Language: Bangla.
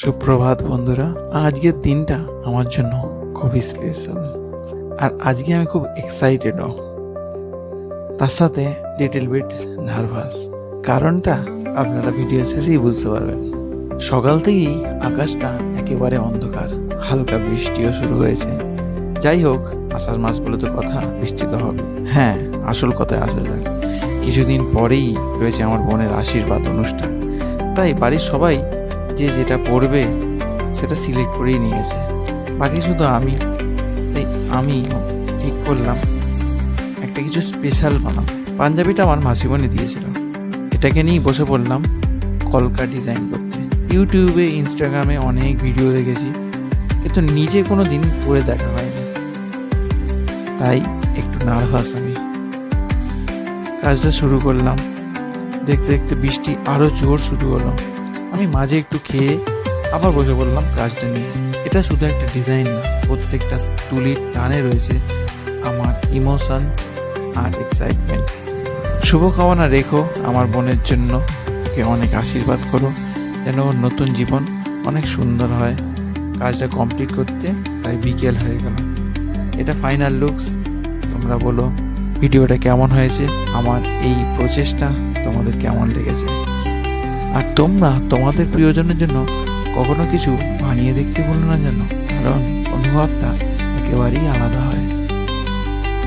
সুপ্রভাত বন্ধুরা, আজকের দিনটা আমার জন্য খুবই স্পেশাল। আর আজকে আমি খুব এক্সাইটেডও, তার সাথে লিটল বিট নার্ভাস। কারণটা আপনারা ভিডিও শেষেই বুঝতে পারবেন। সকাল থেকেই আকাশটা একেবারে অন্ধকার, হালকা বৃষ্টিও শুরু হয়েছে। যাই হোক, আষাঢ় মাস বলে তো কথা, বৃষ্টি তো হবে। হ্যাঁ, আসল কথায় আসা যাক। কিছুদিন পরেই রয়েছে আমার বোনের আশীর্বাদ অনুষ্ঠান। তাই বাড়ির সবাই যে যেটা পড়বে সেটা সিলেক্ট করেই নিয়েছে, বাকি শুধু আমি। তাই আমি ঠিক করলাম একটা কিছু স্পেশাল বানাবো। পাঞ্জাবিটা আমার মাসিমণি দিয়েছিল, এটাকে নিয়েই বসে পড়লাম কলকা ডিজাইন করতে। ইউটিউবে, ইনস্টাগ্রামে অনেক ভিডিও দেখেছি, কিন্তু নিজে কোনো দিন পরে দেখা হয়নি, তাই একটু নার্ভাস আমি। কাজটা শুরু করলাম, দেখতে দেখতে বৃষ্টি আরও জোর শুরু হলো। আমি মাঝে একটু খেয়ে আবার বসে পড়লাম কাজটা নিয়ে। এটা শুধু একটা ডিজাইন না, প্রত্যেকটা তুলির টানে রয়েছে আমার ইমোশন আর এক্সাইটমেন্ট। শুভকামনা রেখো আমার বোনের জন্য, ওকে অনেক আশীর্বাদ করো যেন ওর নতুন জীবন অনেক সুন্দর হয়। কাজটা কমপ্লিট করতে প্রায় বিকেল হয়ে গেল। এটা ফাইনাল লুকস। তোমরা বলো ভিডিওটা কেমন হয়েছে, আমার এই প্রচেষ্টা তোমাদের কেমন লেগেছে। আর তোমরা তোমাদের প্রিয়জনের জন্য কখনো কিছু বানিয়ে দেখতে ভুলো না যেন, কারণ অনুভবটা একেবারেই আলাদা হয়।